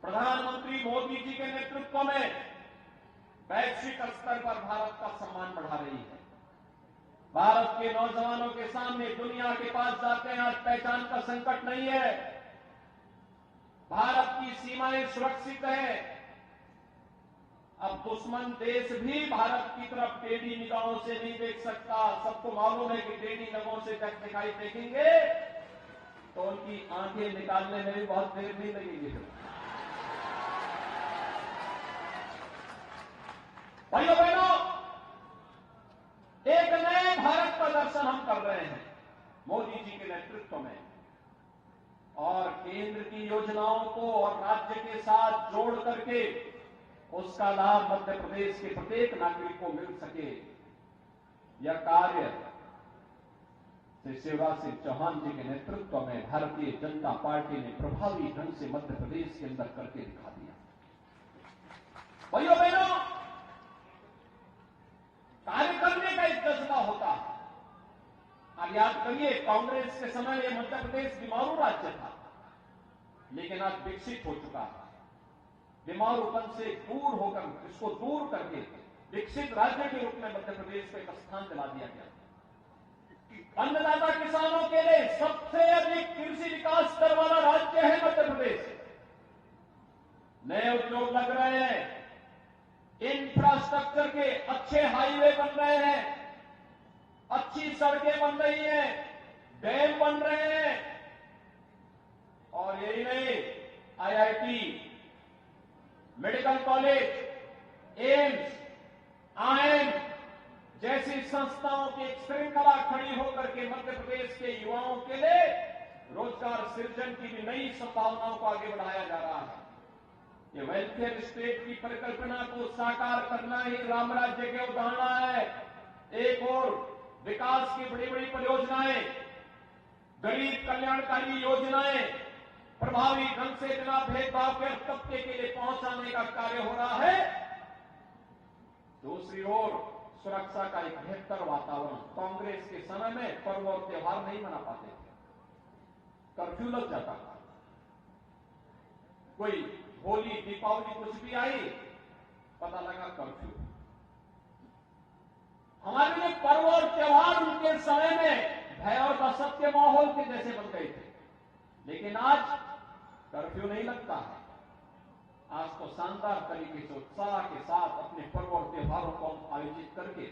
प्रधानमंत्री मोदी जी के नेतृत्व में वैश्विक स्तर पर भारत का सम्मान बढ़ा रही है। भारत के नौजवानों के सामने दुनिया के पास जाते हैं आज पहचान का संकट नहीं है। भारत की सीमाएं सुरक्षित है। अब दुश्मन देश भी भारत की तरफ टेढ़ी निगाहों से नहीं देख सकता। सबको मालूम है कि टेढ़ी निगाहों से जब दिखाई देखेंगे तो उनकी आंखें निकालने में भी बहुत देर नहीं लगेगी। भाइयों बहनों, एक नए भारत का दर्शन हम कर रहे हैं मोदी जी के नेतृत्व में, और केंद्र की योजनाओं को और राज्य के साथ जोड़ करके उसका लाभ मध्य प्रदेश के प्रत्येक नागरिक को मिल सके, यह कार्य श्री शिवराज सिंह चौहान जी के नेतृत्व में भारतीय जनता पार्टी ने प्रभावी ढंग से मध्य प्रदेश के अंदर करके दिखा दिया। भाइयों बहनों, कार्य करने का एक जज्बा होता है। अब याद करिए, कांग्रेस के समय यह मध्य प्रदेश बीमारू राज्य था, लेकिन आज विकसित हो चुका है। बीमारूपन से दूर होकर, इसको दूर करके विकसित राज्य के रूप में मध्य प्रदेश को एक स्थान दिला दिया गया। अन्नदाता किसानों के लिए सबसे अधिक कृषि विकास दर वाला राज्य है मध्य प्रदेश। नए उद्योग लग रहे हैं, इंफ्रास्ट्रक्चर के अच्छे हाईवे बन रहे हैं, अच्छी सड़कें बन रही हैं, डैम बन रहे हैं, और यही नहीं, IIT, medical college, AIIMS, IIM जैसी संस्थाओं की एक श्रृंखला खड़ी होकर के मध्य प्रदेश के युवाओं के लिए रोजगार सृजन की भी नई संभावनाओं को आगे बढ़ाया जा रहा है। ये वेलफेयर स्टेट की परिकल्पना को साकार करना ही राम राज्य के उदाहरण है। एक और विकास की बड़ी बड़ी परियोजनाएं, गरीब कल्याणकारी योजनाएं प्रभावी ढंग से बिना भेदभाव के तबके के लिए पहुंचाने का कार्य हो रहा है। दूसरी ओर सुरक्षा का एक बेहतर वातावरण। कांग्रेस के समय में पर्व और त्योहार नहीं मना पाते थे, कर्फ्यू लग जाता था। कोई होली, दीपावली कुछ भी आई, पता लगा कर्फ्यू। हमारे लिए पर्व और त्योहार उनके समय में भय और दहशत के माहौल के जैसे बन गए थे, लेकिन आज कर्फ्यू नहीं लगता है। आज तो शानदार तरीके से उत्साह के साथ अपने पर्व और त्योहारों को आयोजित करके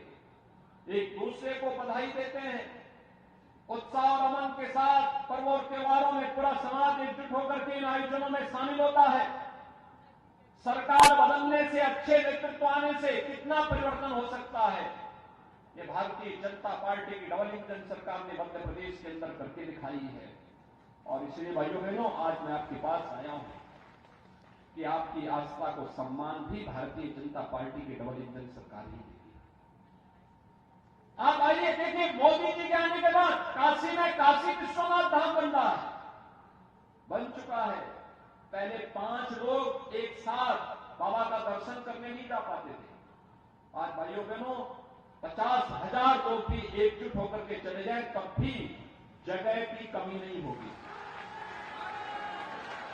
एक दूसरे को बधाई देते हैं। उत्साह और अमन के साथ पर्व और त्योहारों में पूरा समाज एकजुट होकर के इन आयोजनों में शामिल होता है। सरकार बदलने से, अच्छे नेतृत्व आने से कितना परिवर्तन हो सकता है, ये भारतीय जनता पार्टी की डबल इंजन सरकार ने मध्य प्रदेश के अंदर करके दिखाई है। और इसलिए भाइयों बहनों, आज मैं आपके पास आया हूं कि आपकी आस्था को सम्मान भी भारतीय जनता पार्टी की डबल इंजन सरकार ही देगी। आप आइए देखिए, मोदी जी के आने के बाद काशी में काशी विश्वनाथ धाम बन रहा है, बन चुका है। पहले 5 लोग एक साथ बाबा का दर्शन करने नहीं जा पाते थे। आज भाइयों बहनों 50,000 लोग भी एकजुट होकर के चले जाए तब भी जगह की कमी नहीं होगी।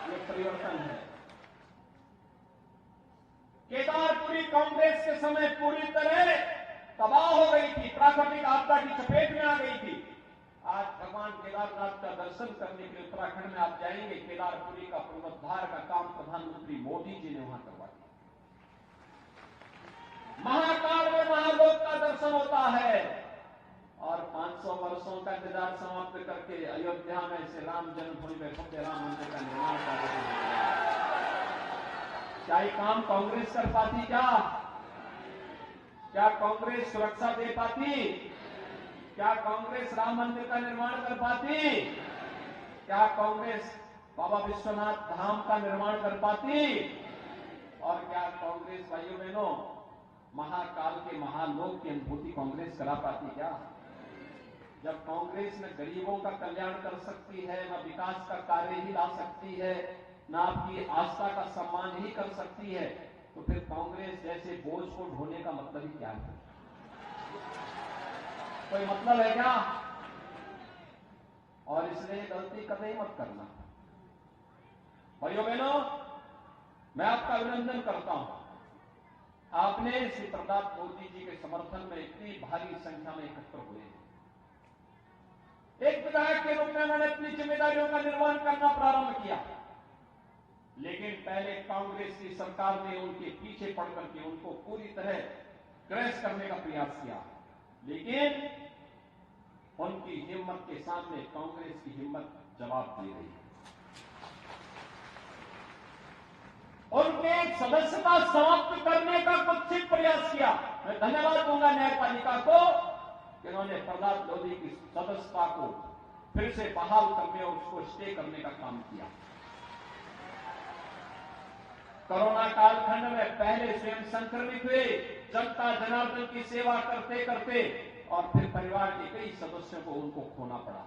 ये परिवर्तन है। केदारपुरी कांग्रेस के समय पूरी तरह तबाह हो गई थी, प्राकृतिक आपदा की चपेट में आ गई थी। आज भगवान केदारनाथ का दर्शन करने के लिए उत्तराखंड में आप जाएंगे, केदारपुरी का पुनरुद्धार का काम प्रधानमंत्री मोदी जी ने वहां करवा दिया। महाकाल में महालोक का दर्शन होता है, और 500 वर्षों का इंतजार समाप्त करके अयोध्या में श्री राम जन्मभूमि में भव्य राम मंदिर का निर्माण कर क्या ये काम कांग्रेस कर पाती? क्या कांग्रेस सुरक्षा दे पाती? क्या कांग्रेस राम मंदिर का निर्माण कर पाती? क्या कांग्रेस बाबा विश्वनाथ धाम का निर्माण कर पाती? और क्या कांग्रेस भाइयों बहनों महाकाल के महालोक की अनुभूति कांग्रेस करा पाती? क्या जब कांग्रेस न गरीबों का कल्याण कर सकती है, न विकास का कार्य ही ला सकती है, न आपकी आस्था का सम्मान ही कर सकती है, तो फिर कांग्रेस जैसे बोझ को ढोने का मतलब ही क्या है? कोई मतलब है क्या? और इसलिए गलती कभी मत करना भाइयों बहनों। मैं आपका अभिनंदन करता हूं। आपने श्री प्रहलाद मोदी जी के समर्थन में इतनी भारी संख्या में एकत्र हुए हैं। एक विधायक के रूप में मैंने अपनी जिम्मेदारियों का निर्वहन करना प्रारंभ किया, लेकिन पहले कांग्रेस की सरकार ने उनके पीछे पड़ करके उनको पूरी तरह क्रैश करने का प्रयास किया, लेकिन उनकी हिम्मत के सामने कांग्रेस की हिम्मत जवाब दे रही है। उनके सदस्यता समाप्त करने का कुत्सित प्रयास किया। मैं धन्यवाद दूंगा न्यायपालिका को कि उन्होंने प्रहलाद लोधी की सदस्यता को फिर से बहाल करने और उसको स्टे करने का काम किया। कोरोना कालखंड में पहले स्वयं संक्रमित हुए, जनता जनार्दन की सेवा करते करते और फिर परिवार के कई सदस्यों को उनको खोना पड़ा।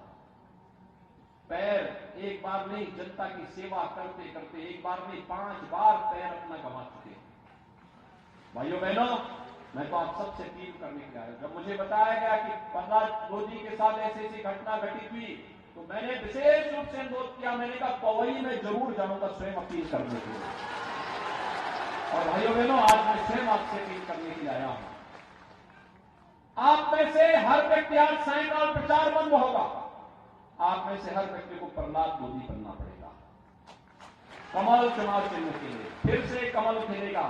पैर एक बार नहीं, जनता की सेवा करते करते एक बार नहीं 5 बार पैर अपना गंवा चुके। भाइयों बहनों, मैं तो आप सबसे अपील करने के लिए आया। जब मुझे बताया गया कि प्रहलाद मोदी के साथ ऐसी घटना घटित हुई, तो मैंने विशेष रूप से अनुरोध किया। मैंने कहा पवई में जरूर जाऊंगा स्वयं अपील करने के लिए। और भाइयों बहनों, आज मैं स्वयं आपसे अपील करने के लिए आया हूं। आप में से हर व्यक्ति, आज सायंकाल प्रचार बंद होगा, आप में से हर व्यक्ति को प्रहलाद मोदी बनना पड़ेगा। कमल चुनाव चिन्ह के लिए फिर से कमल खिलेगा।